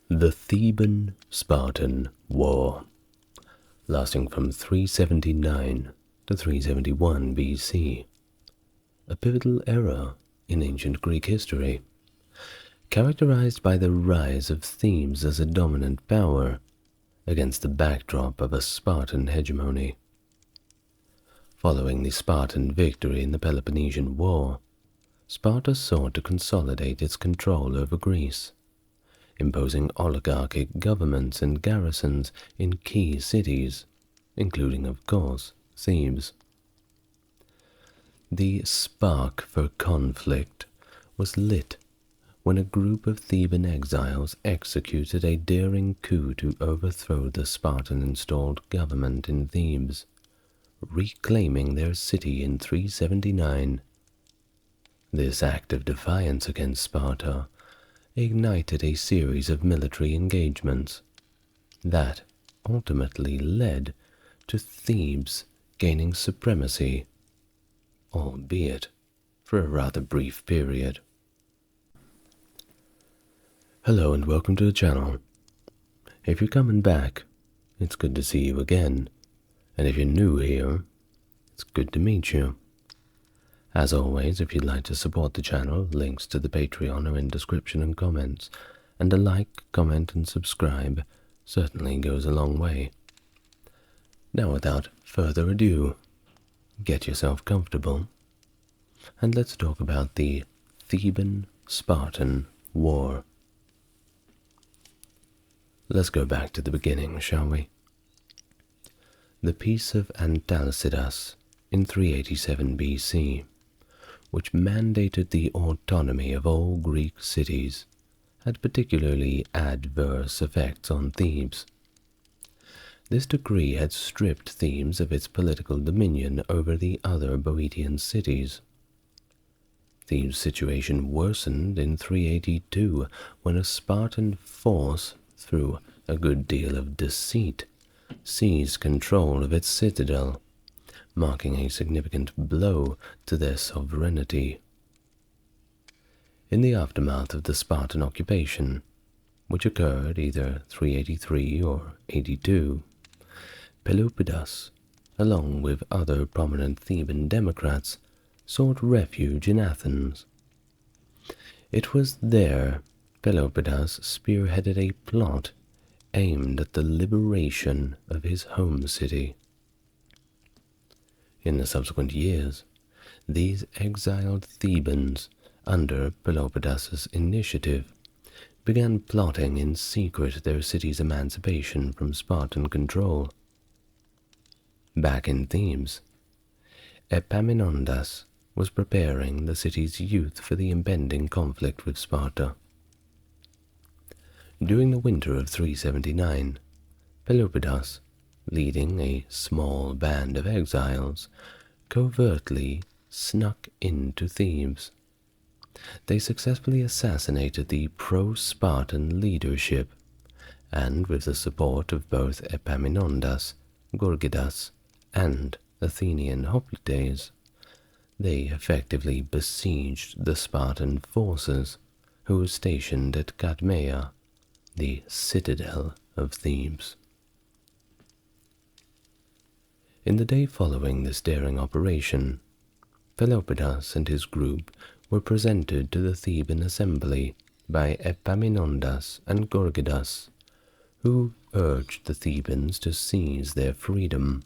The Theban-Spartan War, lasting from 379 to 371 BC, a pivotal era in ancient Greek history, characterized by the rise of Thebes as a dominant power against the backdrop of a Spartan hegemony. Following the Spartan victory in the Peloponnesian War, Sparta sought to consolidate its control over Greece, imposing oligarchic governments and garrisons in key cities, including, of course, Thebes. The spark for conflict was lit when a group of Theban exiles executed a daring coup to overthrow the Spartan-installed government in Thebes, reclaiming their city in 379. This act of defiance against Sparta ignited a series of military engagements that ultimately led to Thebes gaining supremacy, albeit for a rather brief period. Hello and welcome to the channel. If you're coming back, it's good to see you again, and if you're new here, it's good to meet you. As always, if you'd like to support the channel, links to the Patreon are in description and comments, and a like, comment, and subscribe certainly goes a long way. Now, without further ado, get yourself comfortable, and let's talk about the Theban-Spartan War. Let's go back to the beginning, shall we? The Peace of Antalcidas in 387 BC, which mandated the autonomy of all Greek cities, had particularly adverse effects on Thebes. This decree had stripped Thebes of its political dominion over the other Boeotian cities. Thebes' situation worsened in 382 when a Spartan force, through a good deal of deceit, seized control of its citadel, marking a significant blow to their sovereignty. In the aftermath of the Spartan occupation, which occurred either 383 or 82, Pelopidas, along with other prominent Theban democrats, sought refuge in Athens. It was there Pelopidas spearheaded a plot aimed at the liberation of his home city. In the subsequent years, these exiled Thebans, under Peloponnese' initiative, began plotting in secret their city's emancipation from Spartan control. Back in Thebes, Epaminondas was preparing the city's youth for the impending conflict with Sparta. During the winter of 379, Pelopidas, leading a small band of exiles, covertly snuck into Thebes. They successfully assassinated the pro-Spartan leadership, and with the support of both Epaminondas, Gorgidas, and Athenian hoplites, they effectively besieged the Spartan forces, who were stationed at Cadmea, the citadel of Thebes. In the day following this daring operation, Pelopidas and his group were presented to the Theban assembly by Epaminondas and Gorgidas, who urged the Thebans to seize their freedom.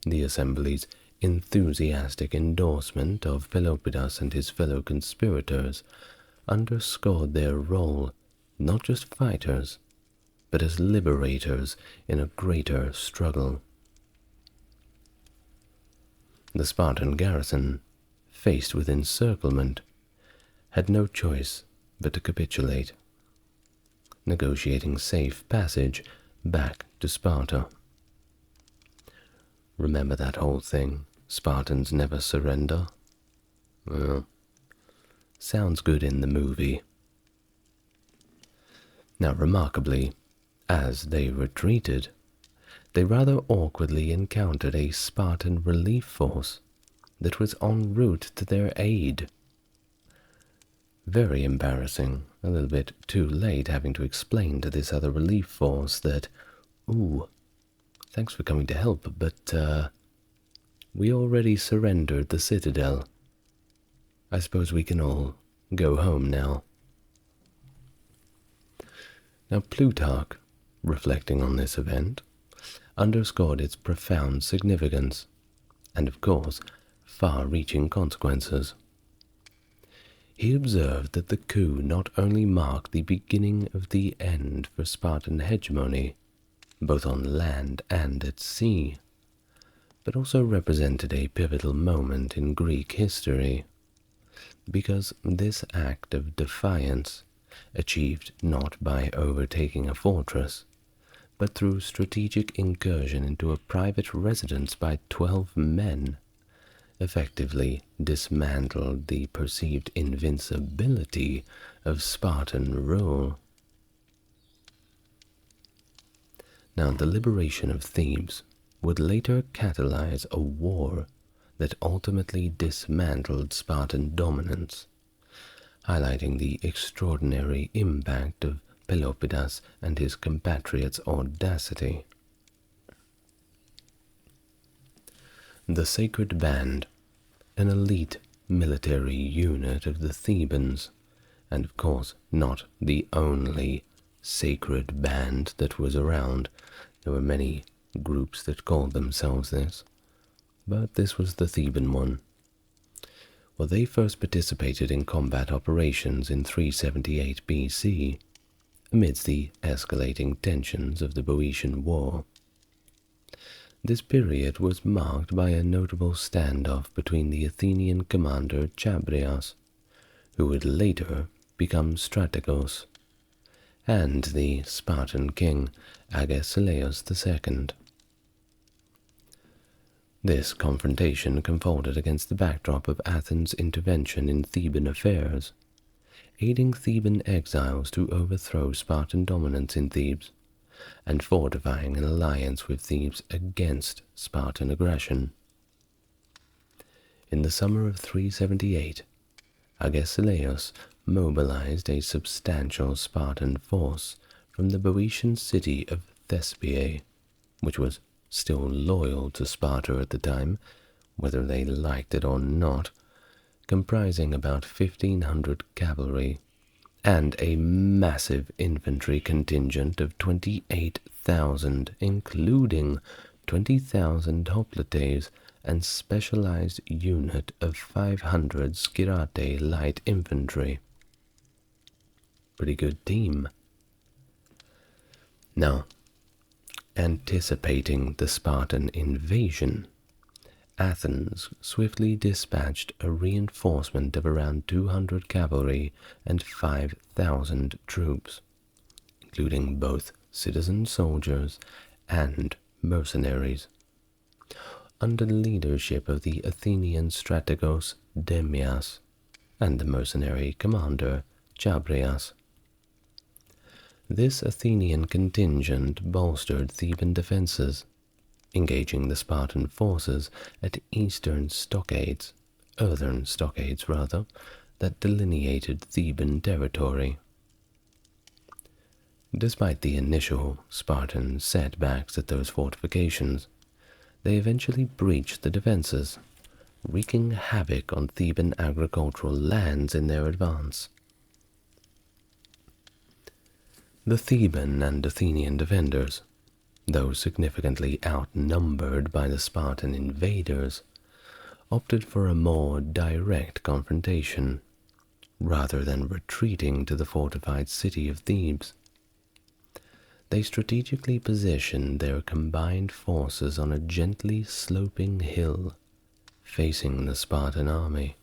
The assembly's enthusiastic endorsement of Pelopidas and his fellow conspirators underscored their role not just fighters, but as liberators in a greater struggle. The Spartan garrison, faced with encirclement, had no choice but to capitulate, negotiating safe passage back to Sparta. Remember that whole thing, Spartans never surrender? Well, sounds good in the movie. Now, remarkably, as they retreated, they rather awkwardly encountered a Spartan relief force that was en route to their aid. Very embarrassing. A little bit too late having to explain to this other relief force that, ooh, thanks for coming to help, but we already surrendered the citadel. I suppose we can all go home now. Now Plutarch, reflecting on this event, underscored its profound significance, and of course, far-reaching consequences. He observed that the coup not only marked the beginning of the end for Spartan hegemony, both on land and at sea, but also represented a pivotal moment in Greek history, because this act of defiance, achieved not by overtaking a fortress, but through strategic incursion into a private residence by 12 men, effectively dismantled the perceived invincibility of Spartan rule. Now, the liberation of Thebes would later catalyze a war that ultimately dismantled Spartan dominance, highlighting the extraordinary impact of Peloponnese and his compatriots' audacity. The Sacred Band, an elite military unit of the Thebans, and of course not the only sacred band that was around. There were many groups that called themselves this, but this was the Theban one. Well, they first participated in combat operations in 378 BC, amidst the escalating tensions of the Boeotian War. This period was marked by a notable standoff between the Athenian commander Chabrias, who would later become Strategos, and the Spartan king Agesilaus II. This confrontation unfolded against the backdrop of Athens' intervention in Theban affairs, aiding Theban exiles to overthrow Spartan dominance in Thebes, and fortifying an alliance with Thebes against Spartan aggression. In the summer of 378, Agesilaus mobilized a substantial Spartan force from the Boeotian city of Thebes, which was still loyal to Sparta at the time, whether they liked it or not, comprising about 1,500 cavalry and a massive infantry contingent of 28,000, including 20,000 hoplites and specialized unit of 500 skirate light infantry. Pretty good team. Now, anticipating the Spartan invasion, Athens swiftly dispatched a reinforcement of around 200 cavalry and 5,000 troops, including both citizen soldiers and mercenaries, under the leadership of the Athenian strategos Demias and the mercenary commander Chabrias. This Athenian contingent bolstered Theban defenses, engaging the Spartan forces at eastern stockades that delineated Theban territory. Despite the initial Spartan setbacks at those fortifications, they eventually breached the defenses, wreaking havoc on Theban agricultural lands in their advance. The Theban and Athenian defenders, though significantly outnumbered by the Spartan invaders, opted for a more direct confrontation, rather than retreating to the fortified city of Thebes. They strategically positioned their combined forces on a gently sloping hill, facing the Spartan army.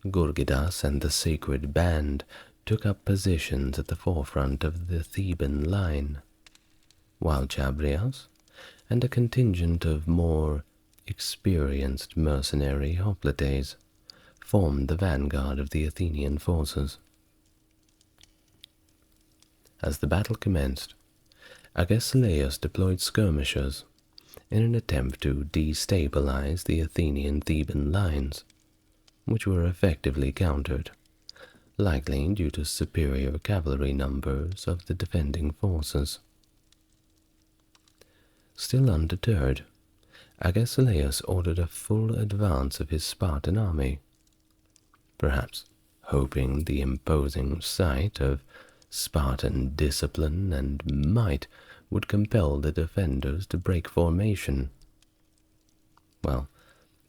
Gorgidas and the Sacred Band took up positions at the forefront of the Theban line, while Chabrias and a contingent of more experienced mercenary hoplites formed the vanguard of the Athenian forces. As the battle commenced, Agesilaus deployed skirmishers in an attempt to destabilize the Athenian-Theban lines, which were effectively countered. likely due to superior cavalry numbers of the defending forces. Still undeterred, Agesilaus ordered a full advance of his Spartan army, perhaps hoping the imposing sight of Spartan discipline and might would compel the defenders to break formation. Well,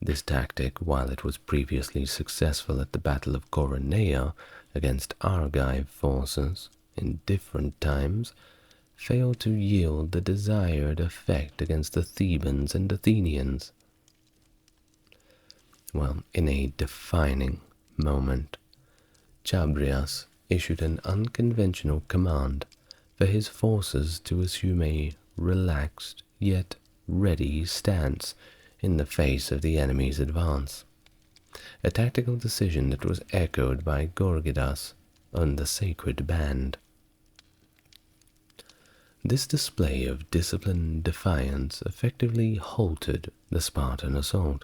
this tactic, while it was previously successful at the Battle of Coronea against Argive forces in different times, failed to yield the desired effect against the Thebans and Athenians. Well, in a defining moment, Chabrias issued an unconventional command for his forces to assume a relaxed yet ready stance in the face of the enemy's advance, a tactical decision that was echoed by Gorgidas on the sacred band. This display of disciplined defiance effectively halted the Spartan assault,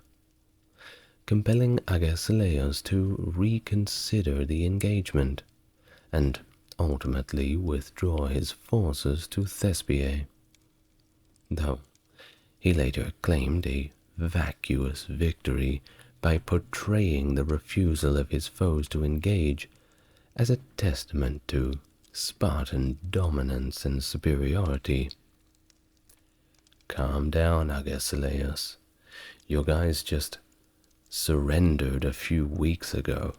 compelling Agesilaus to reconsider the engagement and ultimately withdraw his forces to Thespiae, though he later claimed a vacuous victory by portraying the refusal of his foes to engage as a testament to Spartan dominance and superiority. Calm down, Agesilaus. Your guys just surrendered a few weeks ago.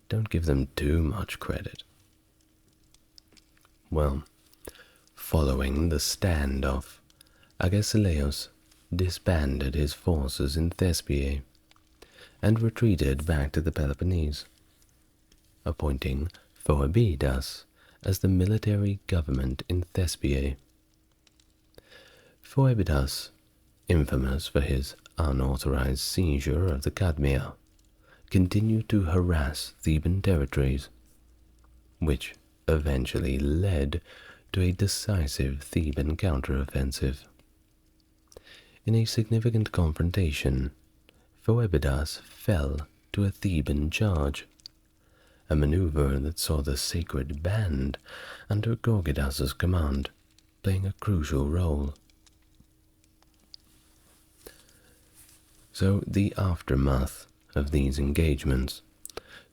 Don't give them too much credit. Well, following the standoff, Agesilaus disbanded his forces in Thespiae and retreated back to the Peloponnese, appointing Phoebidas as the military government in Thespiae. Phoebidas, infamous for his unauthorized seizure of the Cadmea, continued to harass Theban territories, which eventually led to a decisive Theban counteroffensive. In a significant confrontation, Phoebidas fell to a Theban charge, a maneuver that saw the sacred band under Gorgidas's command playing a crucial role. So the aftermath of these engagements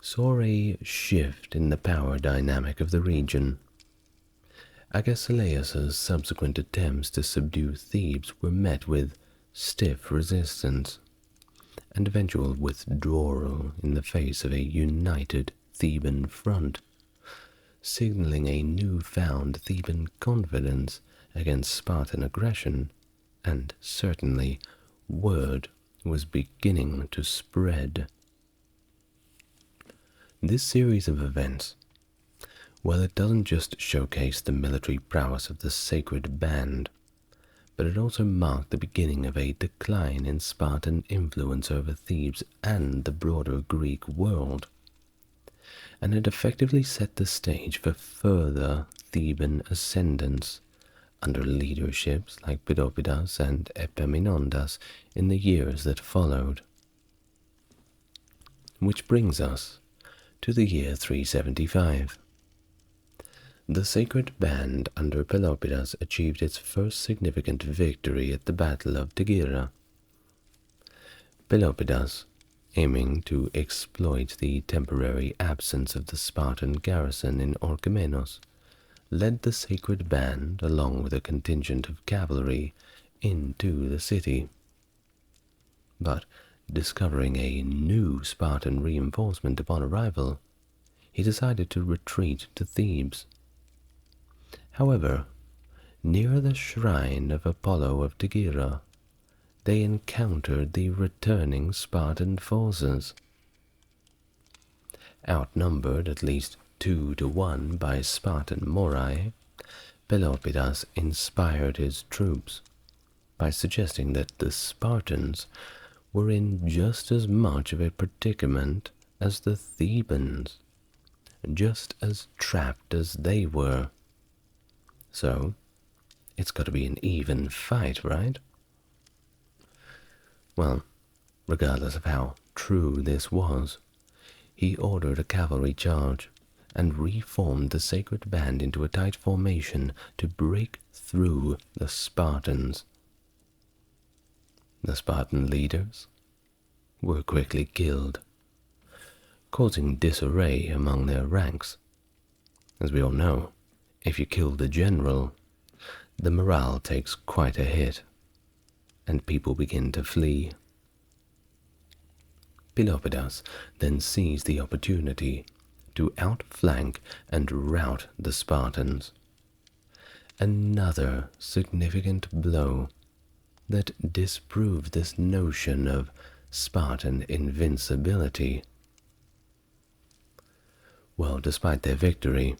saw a shift in the power dynamic of the region. Agesilaus's subsequent attempts to subdue Thebes were met with stiff resistance and eventual withdrawal in the face of a united Theban front, signaling a newfound Theban confidence against Spartan aggression, and certainly word was beginning to spread. This series of events, well, it doesn't just showcase the military prowess of the sacred band, but it also marked the beginning of a decline in Spartan influence over Thebes and the broader Greek world, and it effectively set the stage for further Theban ascendance under leaderships like Pelopidas and Epaminondas in the years that followed. Which brings us to the year 375. The sacred band under Pelopidas achieved its first significant victory at the Battle of Tegyra. Pelopidas, aiming to exploit the temporary absence of the Spartan garrison in Orchomenos, led the sacred band, along with a contingent of cavalry, into the city. But discovering a new Spartan reinforcement upon arrival, he decided to retreat to Thebes. However, near the shrine of Apollo of Tegyra, they encountered the returning Spartan forces. Outnumbered at least 2-1 by Spartan Morai, Pelopidas inspired his troops by suggesting that the Spartans were in just as much of a predicament as the Thebans, just as trapped as they were. So, it's got to be an even fight, right? Well, regardless of how true this was, he ordered a cavalry charge and reformed the sacred band into a tight formation to break through the Spartans. The Spartan leaders were quickly killed, causing disarray among their ranks. As we all know, if you kill the general, the morale takes quite a hit, and people begin to flee. Pelopidas then seized the opportunity to outflank and rout the Spartans. Another significant blow that disproved this notion of Spartan invincibility. Well, despite their victory,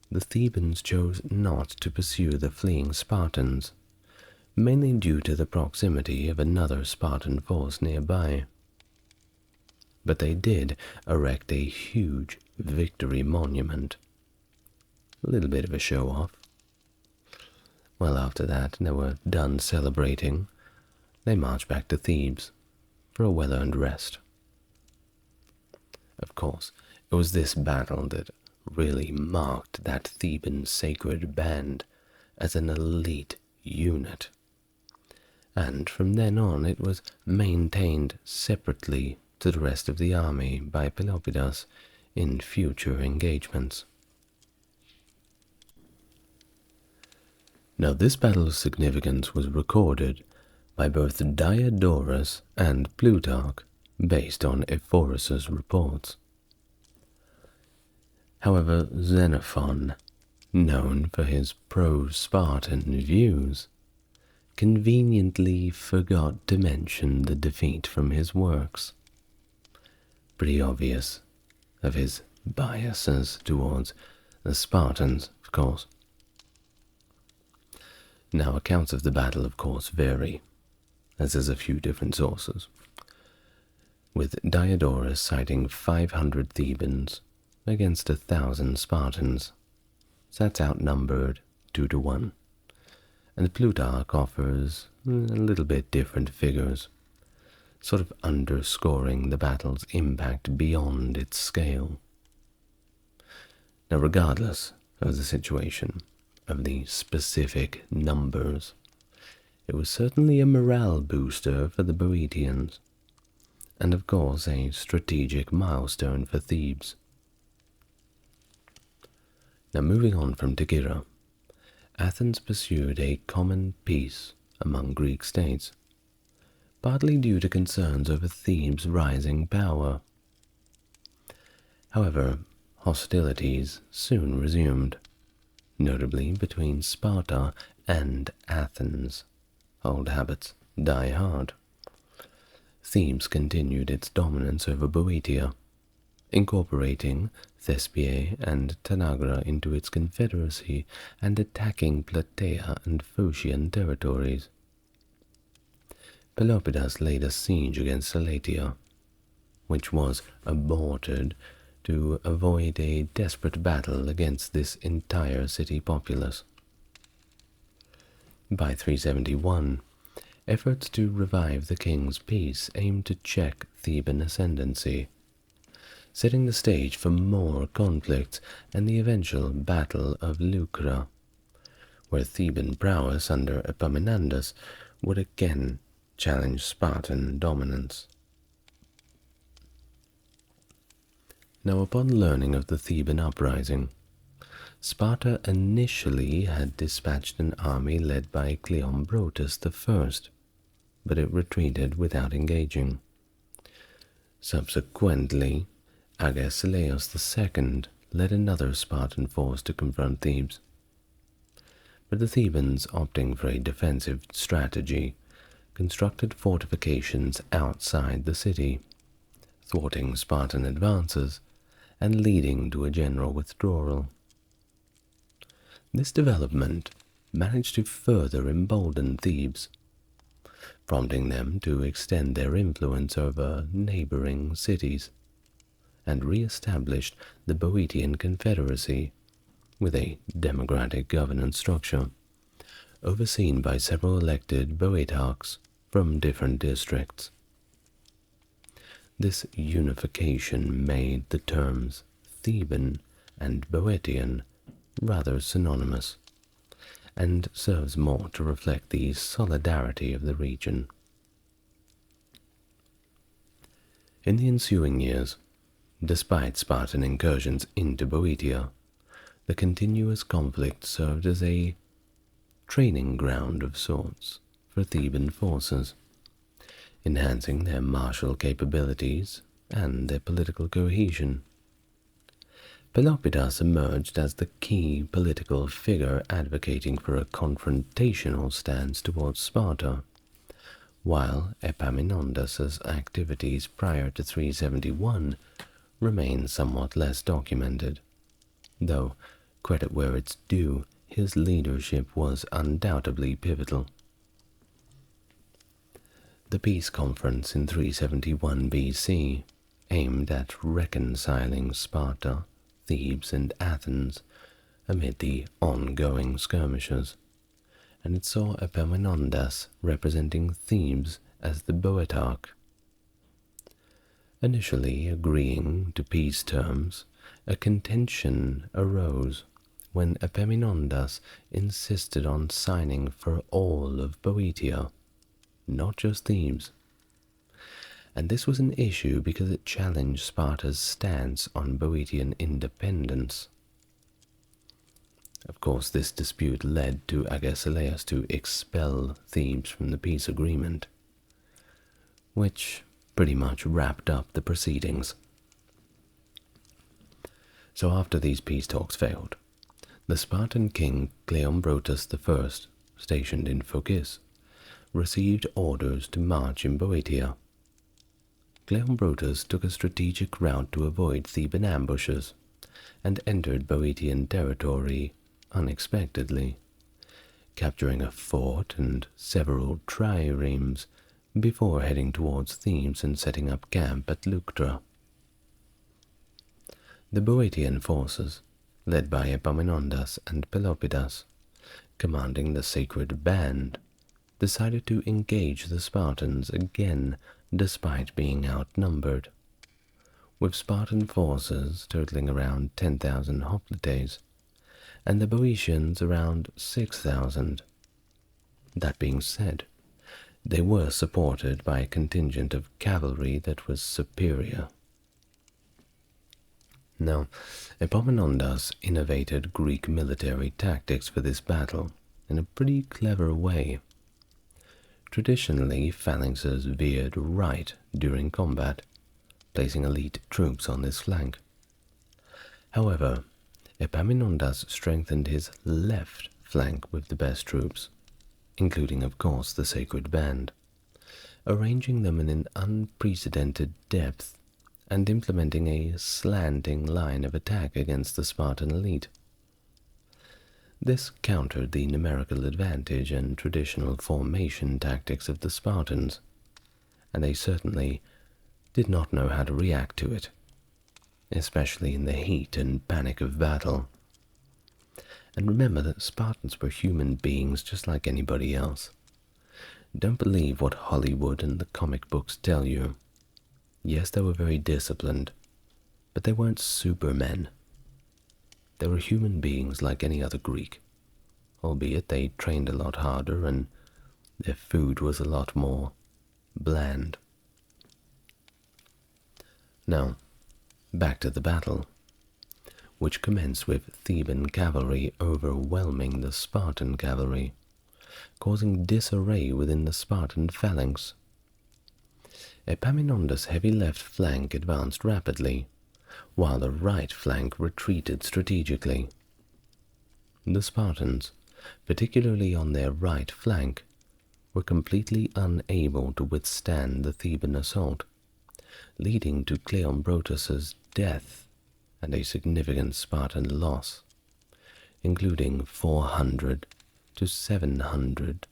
the Thebans chose not to pursue the fleeing Spartans, mainly due to the proximity of another Spartan force nearby. But they did erect a huge victory monument. A little bit of a show-off. Well, after that, they were done celebrating. They marched back to Thebes for a well-earned rest. Of course, it was this battle that really marked that Theban sacred band as an elite unit. And from then on, it was maintained separately to the rest of the army by Pelopidas in future engagements. Now, this battle's significance was recorded by both Diodorus and Plutarch based on Ephorus's reports. However, Xenophon, known for his pro-Spartan views, conveniently forgot to mention the defeat from his works. Pretty obvious of his biases towards the Spartans, of course. Now, accounts of the battle, of course, vary, as there's a few different sources, with Diodorus citing 500 Thebans against 1,000 Spartans. So that's outnumbered 2-1. And Plutarch offers a little bit different figures, sort of underscoring the battle's impact beyond its scale. Now, regardless of the situation, of the specific numbers, it was certainly a morale booster for the Boeotians, and of course a strategic milestone for Thebes. Now, moving on from Tegyra, Athens pursued a common peace among Greek states, partly due to concerns over Thebes' rising power. However, hostilities soon resumed, notably between Sparta and Athens. Old habits die hard. Thebes continued its dominance over Boeotia, incorporating Thespiae and Tanagra into its confederacy and attacking Plataea and Phocian territories. Pelopidas laid a siege against Elatea, which was aborted to avoid a desperate battle against this entire city populace. By 371, efforts to revive the king's peace aimed to check Theban ascendancy, setting the stage for more conflicts and the eventual Battle of Leuctra, where Theban prowess under Epaminondas would again challenge Spartan dominance. Now, upon learning of the Theban uprising, Sparta initially had dispatched an army led by Cleombrotus I, but it retreated without engaging. Subsequently, Agesilaus II led another Spartan force to confront Thebes, but the Thebans, opting for a defensive strategy, constructed fortifications outside the city, thwarting Spartan advances and leading to a general withdrawal. This development managed to further embolden Thebes, prompting them to extend their influence over neighboring cities, and re-established the Boeotian Confederacy with a democratic governance structure, overseen by several elected Boeotarchs from different districts. This unification made the terms Theban and Boeotian rather synonymous, and serves more to reflect the solidarity of the region. In the ensuing years, despite Spartan incursions into Boeotia, the continuous conflict served as a training ground of sorts for Theban forces, enhancing their martial capabilities and their political cohesion. Pelopidas emerged as the key political figure advocating for a confrontational stance towards Sparta, while Epaminondas's activities prior to 371 remain somewhat less documented, though, credit where it's due, his leadership was undoubtedly pivotal. The peace conference in 371 BC, aimed at reconciling Sparta, Thebes, and Athens amid the ongoing skirmishes, and it saw Epaminondas representing Thebes as the Boeotarch. Initially agreeing to peace terms, a contention arose when Epaminondas insisted on signing for all of Boeotia, not just Thebes. And this was an issue because it challenged Sparta's stance on Boeotian independence. Of course, this dispute led to Agesilaus to expel Thebes from the peace agreement, which pretty much wrapped up the proceedings. So after these peace talks failed, the Spartan king Cleombrotus I, stationed in Phocis, received orders to march in Boeotia. Cleombrotus took a strategic route to avoid Theban ambushes and entered Boeotian territory unexpectedly, capturing a fort and several triremes before heading towards Thebes and setting up camp at Leuctra. The Boeotian forces, led by Epaminondas and Pelopidas, commanding the sacred band, decided to engage the Spartans again despite being outnumbered, with Spartan forces totaling around 10,000 hoplites, and the Boeotians around 6,000. That being said, they were supported by a contingent of cavalry that was superior. Now, Epaminondas innovated Greek military tactics for this battle in a pretty clever way. Traditionally, phalanxes veered right during combat, placing elite troops on this flank. However, Epaminondas strengthened his left flank with the best troops, including of course the sacred band, arranging them in an unprecedented depth and implementing a slanting line of attack against the Spartan elite. This countered the numerical advantage and traditional formation tactics of the Spartans, and they certainly did not know how to react to it, especially in the heat and panic of battle. And remember that Spartans were human beings just like anybody else. Don't believe what Hollywood and the comic books tell you. Yes, they were very disciplined, but they weren't supermen. They were human beings like any other Greek, albeit they trained a lot harder and their food was a lot more bland. Now, back to the battle, which commenced with Theban cavalry overwhelming the Spartan cavalry, causing disarray within the Spartan phalanx. Epaminondas' heavy left flank advanced rapidly, while the right flank retreated strategically. The Spartans, particularly on their right flank, were completely unable to withstand the Theban assault, leading to Cleombrotus's death and a significant Spartan loss, including 400 to 700,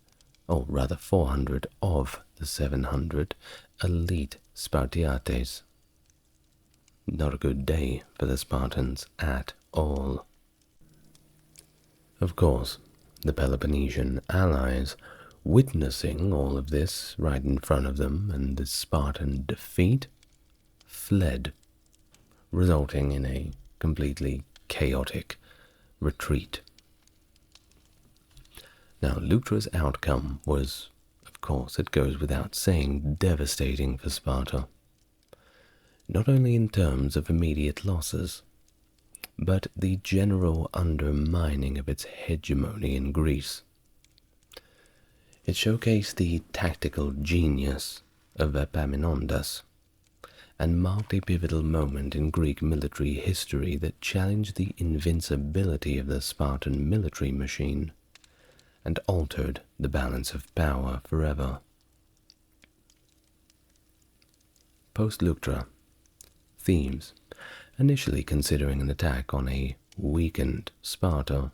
or rather 400 of the 700 elite Spartiates. Not a good day for the Spartans at all. Of course, the Peloponnesian allies, witnessing all of this right in front of them and the Spartan defeat, fled, resulting in a completely chaotic retreat. Now, Leuctra's outcome was, of course, it goes without saying, devastating for Sparta, not only in terms of immediate losses, but the general undermining of its hegemony in Greece. It showcased the tactical genius of Epaminondas and marked a pivotal moment in Greek military history that challenged the invincibility of the Spartan military machine and altered the balance of power forever. Post-Leuctra, Thebes, initially considering an attack on a weakened Sparta,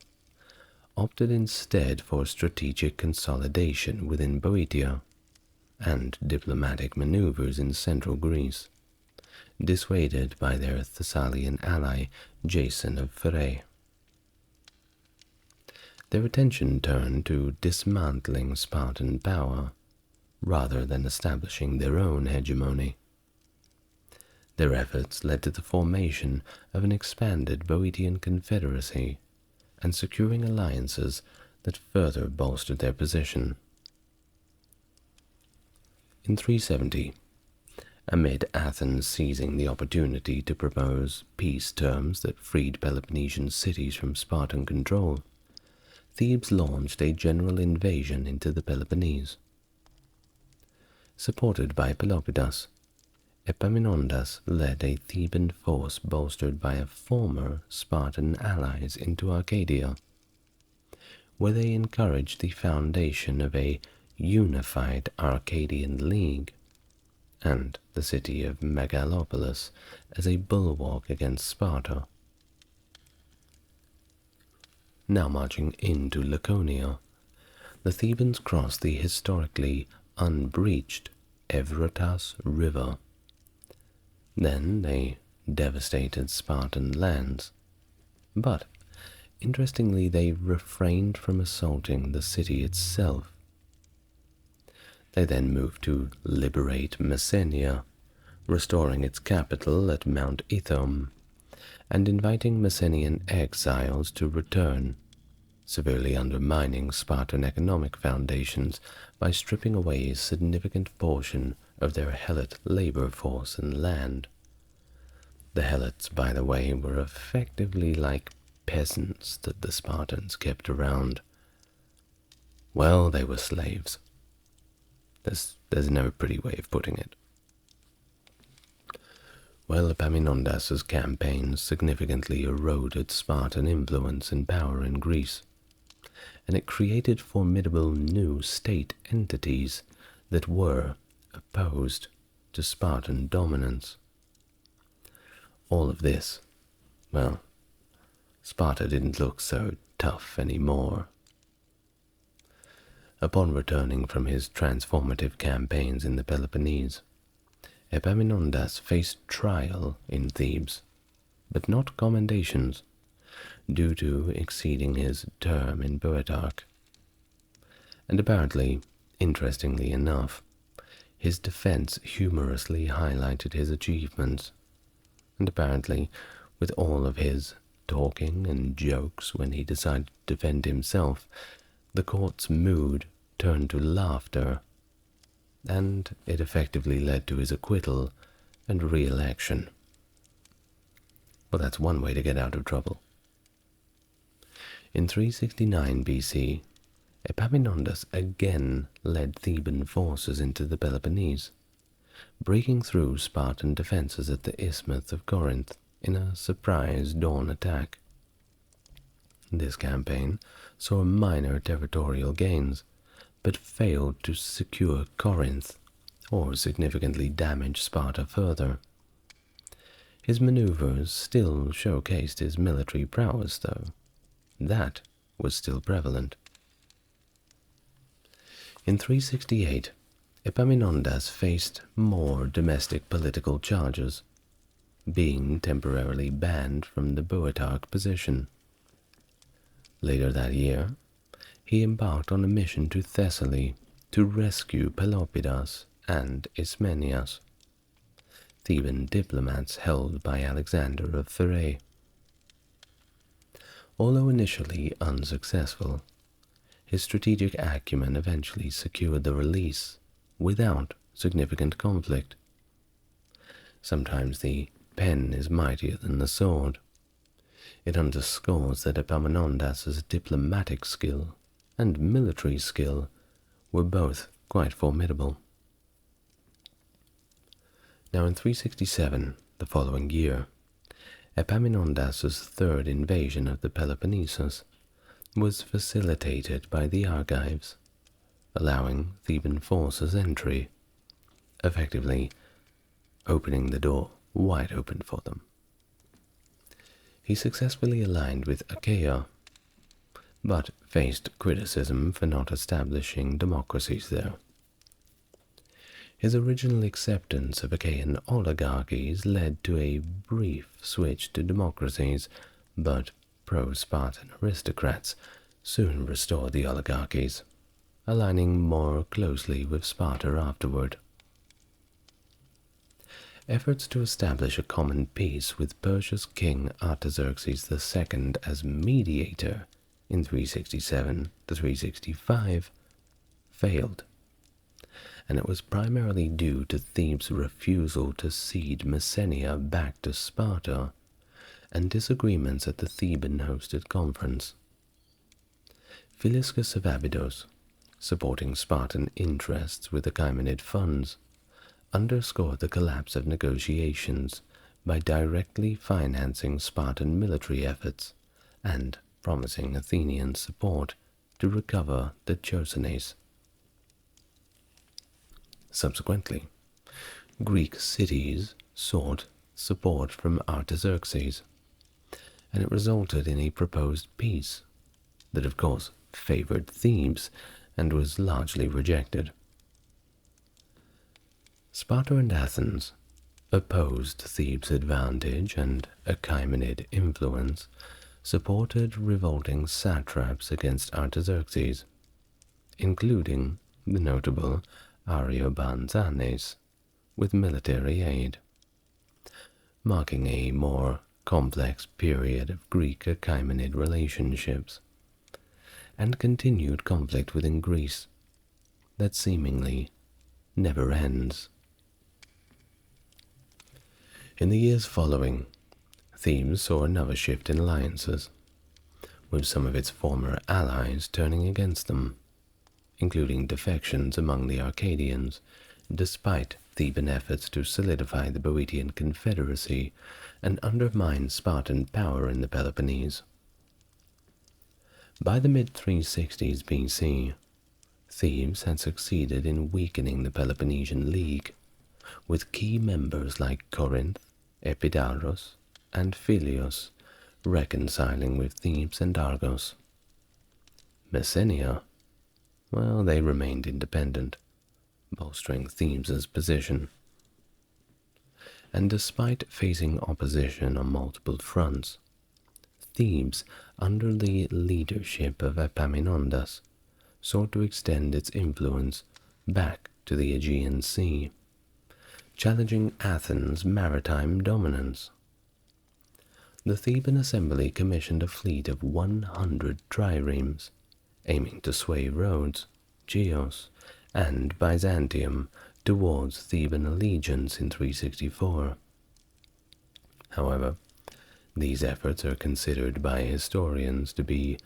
opted instead for strategic consolidation within Boeotia and diplomatic maneuvers in central Greece, dissuaded by their Thessalian ally Jason of Pherae. Their attention turned to dismantling Spartan power rather than establishing their own hegemony. Their efforts led to the formation of an expanded Boeotian confederacy and securing alliances that further bolstered their position. In 370, amid Athens seizing the opportunity to propose peace terms that freed Peloponnesian cities from Spartan control, Thebes launched a general invasion into the Peloponnese. Supported by Pelopidas, Epaminondas led a Theban force bolstered by former Spartan allies into Arcadia, where they encouraged the foundation of a unified Arcadian League and the city of Megalopolis as a bulwark against Sparta. Now marching into Laconia, the Thebans crossed the historically unbreached Evrotas River. Then they devastated Spartan lands, but interestingly they refrained from assaulting the city itself. They then moved to liberate Mantinea, restoring its capital at Mount Ithome, and inviting Messenian exiles to return, severely undermining Spartan economic foundations by stripping away a significant portion of their Helot labor force and land. The Helots, by the way, were effectively like peasants that the Spartans kept around. Well, they were slaves. There's no pretty way of putting it. Well, Epaminondas's campaigns significantly eroded Spartan influence and power in Greece, and it created formidable new state entities that were opposed to Spartan dominance. All of this, well, Sparta didn't look so tough anymore. Upon returning from his transformative campaigns in the Peloponnese, Epaminondas faced trial in Thebes, but not commendations, due to exceeding his term in Boeotarch. And apparently, interestingly enough, his defense humorously highlighted his achievements, and apparently, with all of his talking and jokes when he decided to defend himself, the court's mood turned to laughter, and it effectively led to his acquittal and re-election. Well, that's one way to get out of trouble. In 369 BC, Epaminondas again led Theban forces into the Peloponnese, breaking through Spartan defenses at the Isthmus of Corinth in a surprise dawn attack. This campaign saw minor territorial gains, but failed to secure Corinth or significantly damage Sparta further. His maneuvers still showcased his military prowess, though. That was still prevalent. In 368, Epaminondas faced more domestic political charges, being temporarily banned from the Boeotarch position. Later that year, he embarked on a mission to Thessaly to rescue Pelopidas and Ismenias. Theban diplomats held by Alexander of Pherae. Although initially unsuccessful, his strategic acumen eventually secured the release without significant conflict. Sometimes the pen is mightier than the sword. It underscores that Epaminondas's diplomatic skill and military skill were both quite formidable. Now in 367, the following year, Epaminondas's third invasion of the Peloponnesus was facilitated by the Argives, allowing Theban forces entry, effectively opening the door wide open for them. He successfully aligned with Achaia, but faced criticism for not establishing democracies there. His original acceptance of Achaean oligarchies led to a brief switch to democracies, but pro-Spartan aristocrats soon restored the oligarchies, aligning more closely with Sparta afterward. Efforts to establish a common peace with Persia's king Artaxerxes II as mediator in 367 to 365 failed, and it was primarily due to Thebes' refusal to cede Messenia back to Sparta and disagreements at the Theban-hosted conference. Philiscus of Abydos, supporting Spartan interests with Achaemenid funds, underscored the collapse of negotiations by directly financing Spartan military efforts and promising Athenian support to recover the Chersonese. Subsequently, Greek cities sought support from Artaxerxes, and it resulted in a proposed peace that of course favored Thebes and was largely rejected. Sparta and Athens opposed Thebes' advantage and Achaemenid influence, supported revolting satraps against Artaxerxes, including the notable Ariobarzanes, with military aid, marking a more complex period of Greek-Achaemenid relationships, and continued conflict within Greece that seemingly never ends. In the years following, Thebes saw another shift in alliances, with some of its former allies turning against them, including defections among the Arcadians, despite Theban efforts to solidify the Boeotian Confederacy and undermine Spartan power in the Peloponnese. By the mid-360s BC, Thebes had succeeded in weakening the Peloponnesian League, with key members like Corinth, Epidaurus, and Philios reconciling with Thebes and Argos. Messenia, well, they remained independent, bolstering Thebes' position. And despite facing opposition on multiple fronts, Thebes, under the leadership of Epaminondas, sought to extend its influence back to the Aegean Sea, challenging Athens' maritime dominance. The Theban assembly commissioned a fleet of 100 triremes, aiming to sway Rhodes, Chios, and Byzantium towards Theban allegiance in 364. However, these efforts are considered by historians to be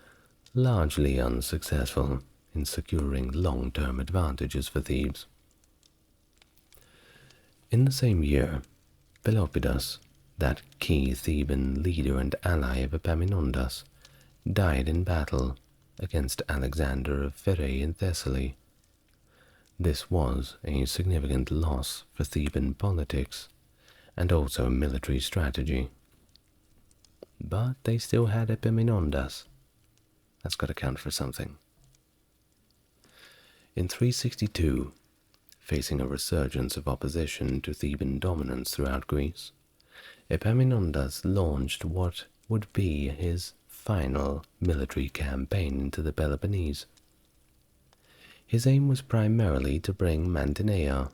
largely unsuccessful in securing long-term advantages for Thebes. In the same year, Pelopidas, that key Theban leader and ally of Epaminondas, died in battle against Alexander of Pherae in Thessaly. This was a significant loss for Theban politics and also military strategy. But they still had Epaminondas. That's got to count for something. In 362, facing a resurgence of opposition to Theban dominance throughout Greece, Epaminondas launched what would be his final military campaign into the Peloponnese. His aim was primarily to bring Mantinea,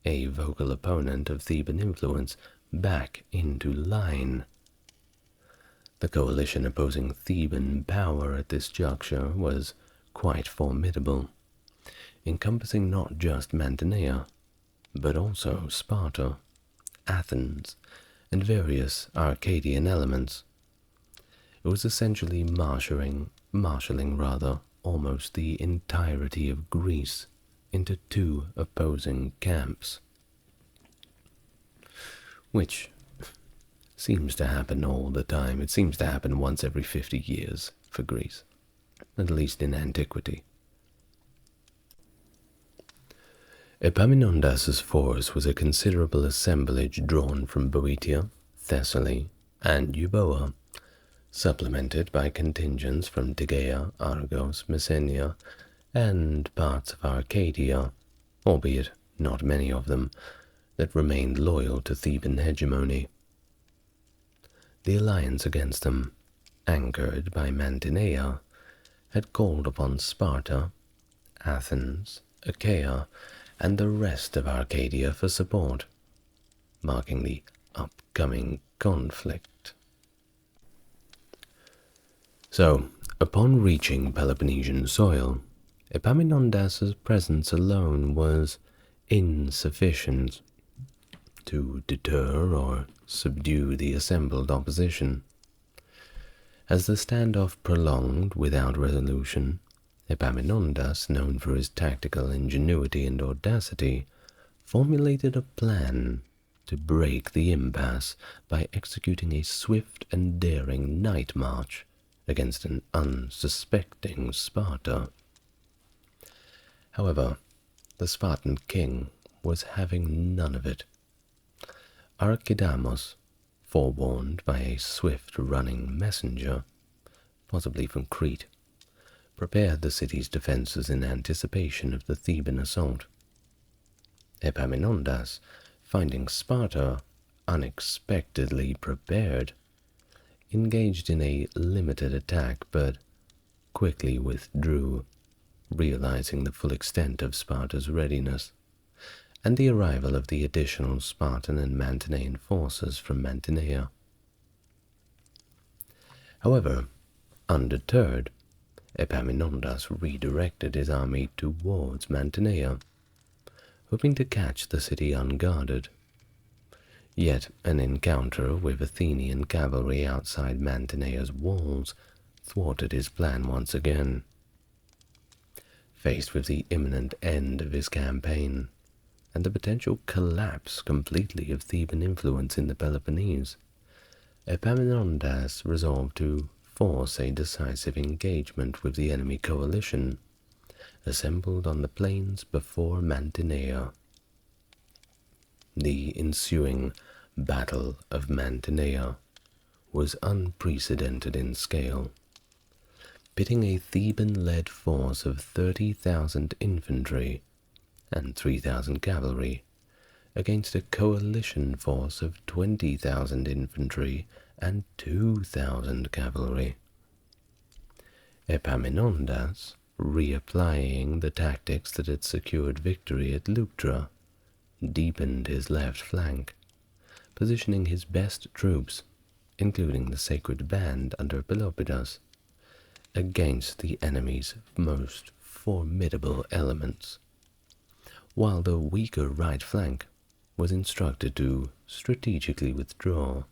a vocal opponent of Theban influence, back into line. The coalition opposing Theban power at this juncture was quite formidable, encompassing not just Mantinea, but also Sparta, Athens, and various Arcadian elements. It was essentially marshalling almost the entirety of Greece into two opposing camps, which seems to happen all the time. It seems to happen once every 50 years for Greece, at least in antiquity. Epaminondas's force was a considerable assemblage drawn from Boeotia, Thessaly, and Euboea, supplemented by contingents from Tegea, Argos, Messenia, and parts of Arcadia, albeit not many of them, that remained loyal to Theban hegemony. The alliance against them, anchored by Mantinea, had called upon Sparta, Athens, Achaia, and the rest of Arcadia for support, marking the upcoming conflict. So, upon reaching Peloponnesian soil, Epaminondas's presence alone was insufficient to deter or subdue the assembled opposition. As the standoff prolonged without resolution, Epaminondas, known for his tactical ingenuity and audacity, formulated a plan to break the impasse by executing a swift and daring night march against an unsuspecting Sparta. However, the Spartan king was having none of it. Archidamos, forewarned by a swift-running messenger, possibly from Crete, prepared the city's defenses in anticipation of the Theban assault. Epaminondas, finding Sparta unexpectedly prepared, engaged in a limited attack but quickly withdrew, realizing the full extent of Sparta's readiness, and the arrival of the additional Spartan and Mantinean forces from Mantinea. However, undeterred, Epaminondas redirected his army towards Mantinea, hoping to catch the city unguarded. Yet an encounter with Athenian cavalry outside Mantinea's walls thwarted his plan once again. Faced with the imminent end of his campaign, and the potential collapse completely of Theban influence in the Peloponnese, Epaminondas resolved to force a decisive engagement with the enemy coalition, assembled on the plains before Mantinea. The ensuing Battle of Mantinea was unprecedented in scale, pitting a Theban-led force of 30,000 infantry and 3,000 cavalry against a coalition force of 20,000 infantry and 2,000 cavalry. Epaminondas, reapplying the tactics that had secured victory at Leuctra, deepened his left flank, positioning his best troops, including the sacred band under Peloponnese, against the enemy's most formidable elements, while the weaker right flank was instructed to strategically withdraw.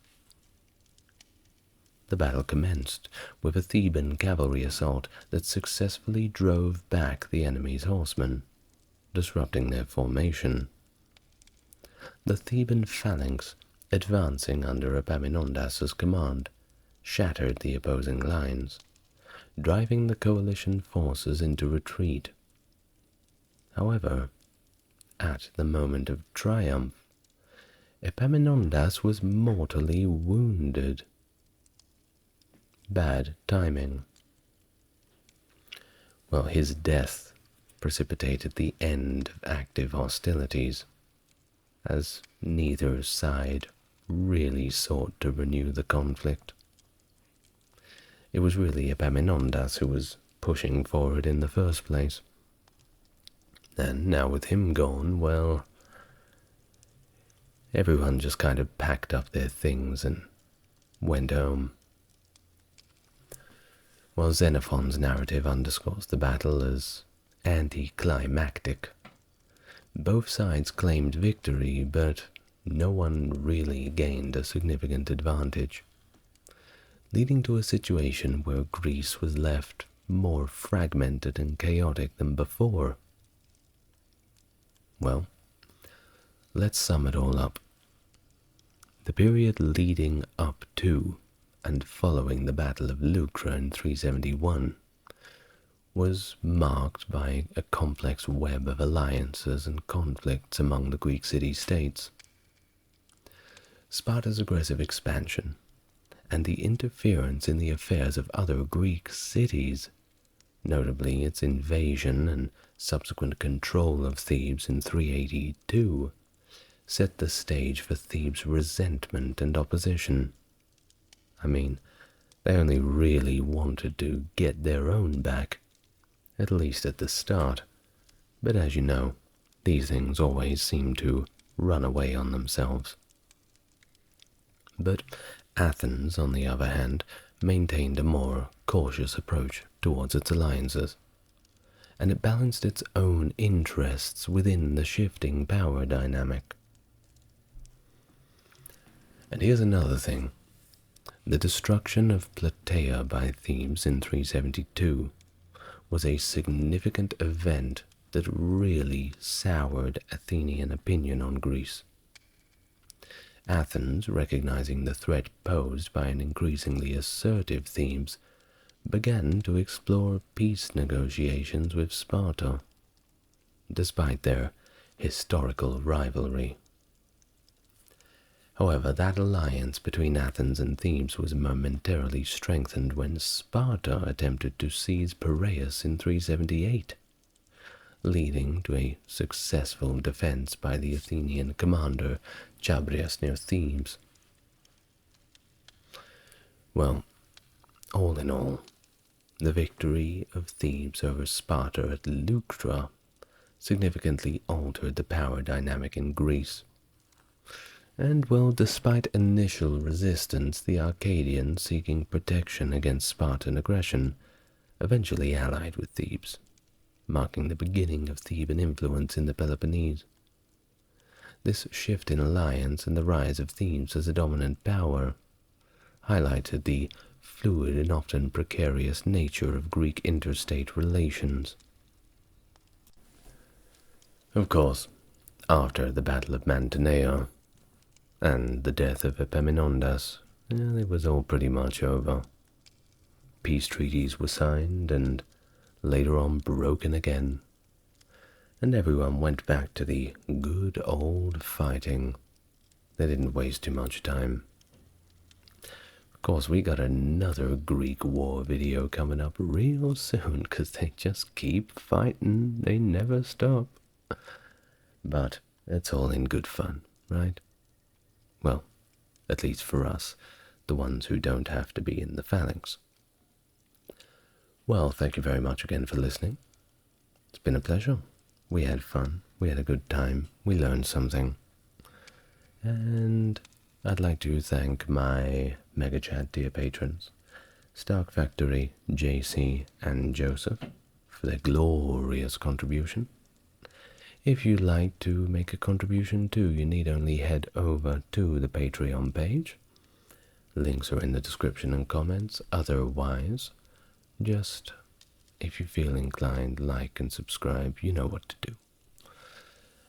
The battle commenced with a Theban cavalry assault that successfully drove back the enemy's horsemen, disrupting their formation. The Theban phalanx, advancing under Epaminondas's command, shattered the opposing lines, driving the coalition forces into retreat. However, at the moment of triumph, Epaminondas was mortally wounded. Bad timing. Well, his death precipitated the end of active hostilities, as neither side really sought to renew the conflict. It was really Epaminondas who was pushing forward in the first place. And now with him gone, well, everyone just kind of packed up their things and went home. While Xenophon's narrative underscores the battle as anticlimactic, both sides claimed victory, but no one really gained a significant advantage, leading to a situation where Greece was left more fragmented and chaotic than before. Well, let's sum it all up. The period leading up to and following the Battle of Leuctra in 371 was marked by a complex web of alliances and conflicts among the Greek city-states. Sparta's aggressive expansion and the interference in the affairs of other Greek cities, notably its invasion and subsequent control of Thebes in 382, set the stage for Thebes' resentment and opposition. I mean, they only really wanted to get their own back, at least at the start, but as you know, these things always seem to run away on themselves. But Athens, on the other hand, maintained a more cautious approach towards its alliances, and it balanced its own interests within the shifting power dynamic. And here's another thing. The destruction of Plataea by Thebes in 372 was a significant event that really soured Athenian opinion on Greece. Athens, recognizing the threat posed by an increasingly assertive Thebes, began to explore peace negotiations with Sparta, despite their historical rivalry. However, that alliance between Athens and Thebes was momentarily strengthened when Sparta attempted to seize Piraeus in 378, leading to a successful defense by the Athenian commander Chabrias near Thebes. Well, all in all, the victory of Thebes over Sparta at Leuctra significantly altered the power dynamic in Greece. And, well, despite initial resistance, the Arcadians, seeking protection against Spartan aggression, eventually allied with Thebes, marking the beginning of Theban influence in the Peloponnese. This shift in alliance and the rise of Thebes as a dominant power highlighted the fluid and often precarious nature of Greek interstate relations. Of course, after the Battle of Mantinea and the death of Epaminondas, it was all pretty much over. Peace treaties were signed and later on broken again, and everyone went back to the good old fighting. They didn't waste too much time. Of course, we got another Greek war video coming up real soon, because they just keep fighting. They never stop. But it's all in good fun, right? Well, at least for us, the ones who don't have to be in the phalanx. Well, thank you very much again for listening. It's been a pleasure. We had fun. We had a good time. We learned something. And I'd like to thank my Mega Chat tier patrons, Stark Factory, JC, and Joseph, for their glorious contribution. If you'd like to make a contribution too, you need only head over to the Patreon page. Links are in the description and comments. Otherwise, just, if you feel inclined, like and subscribe. You know what to do.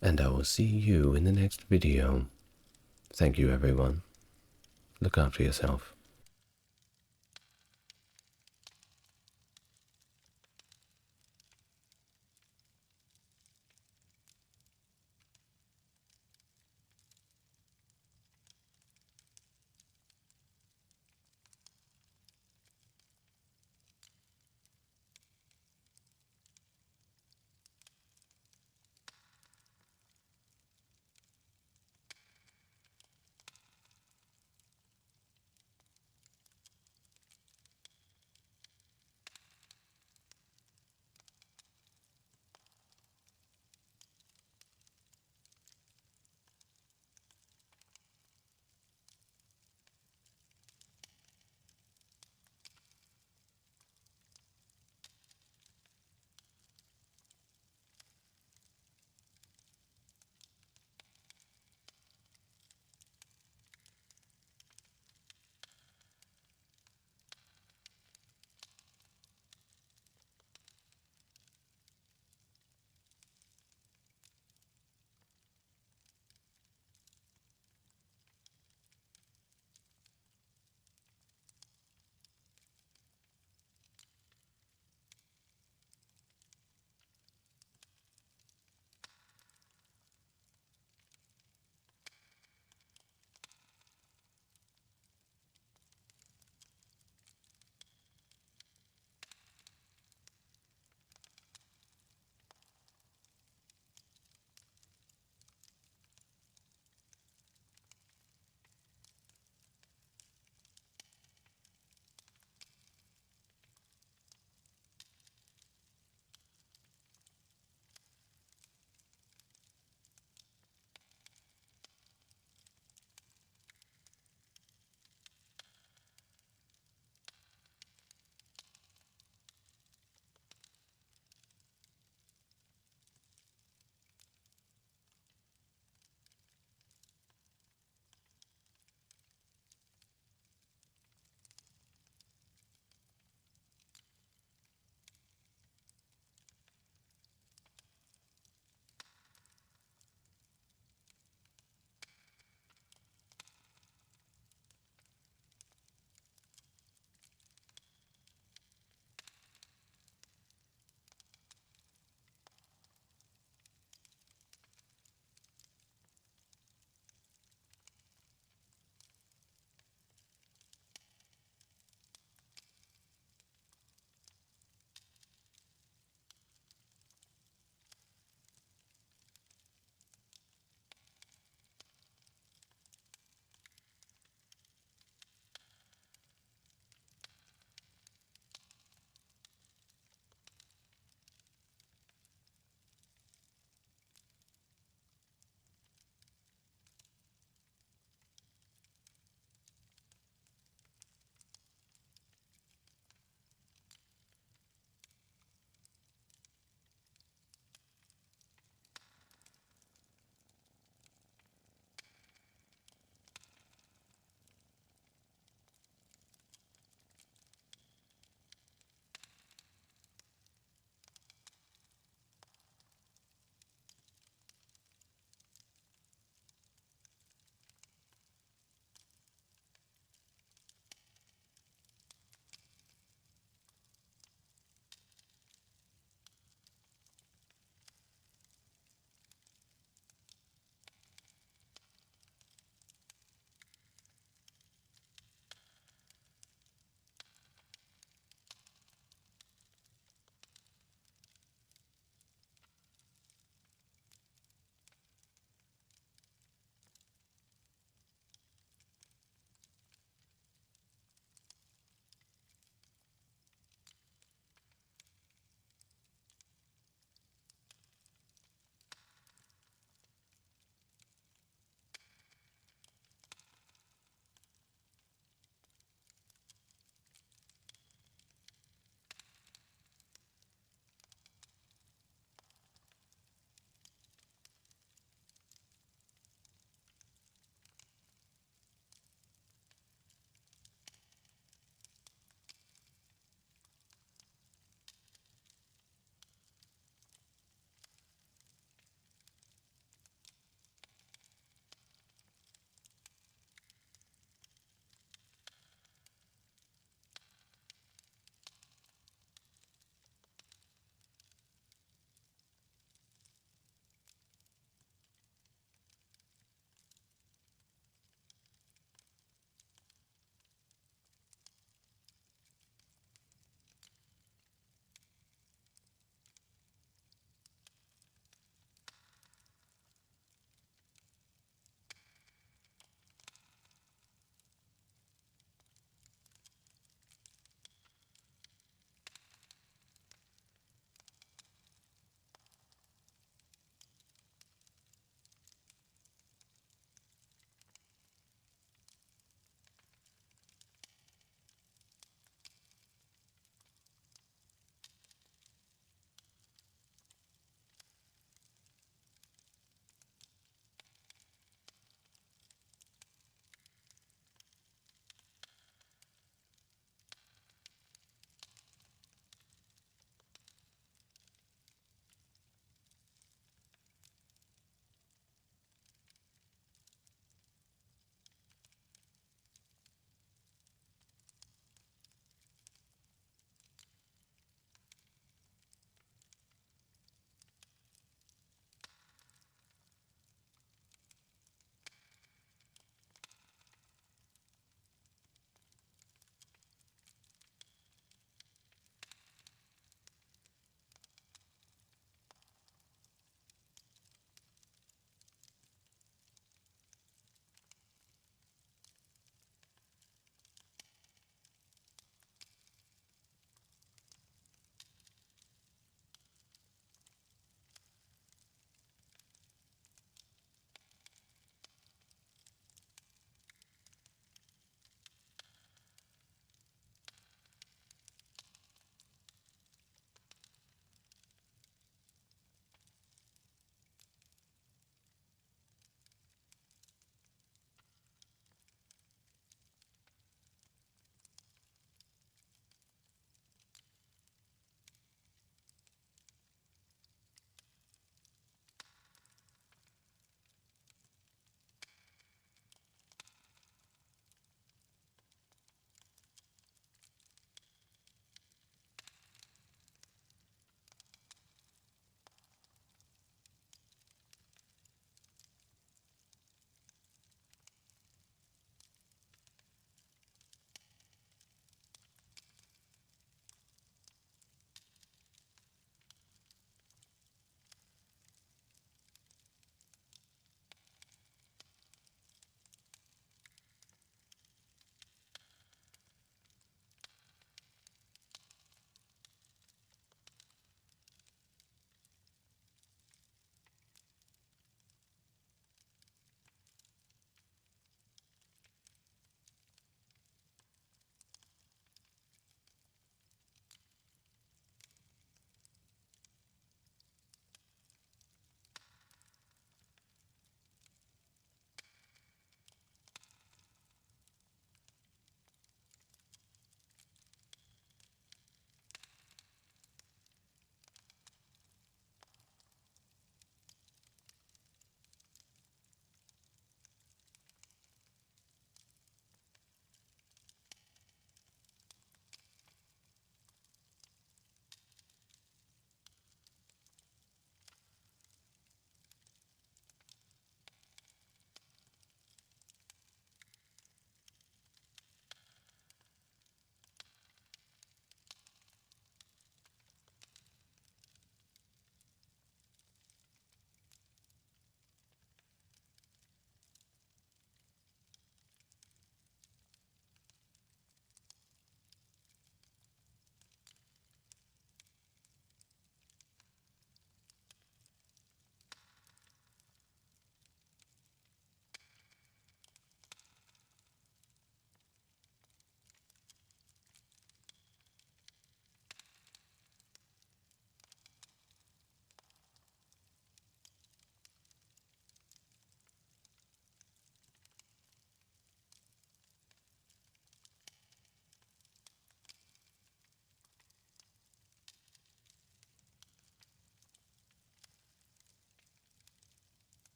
And I will see you in the next video. Thank you, everyone. Look after yourself.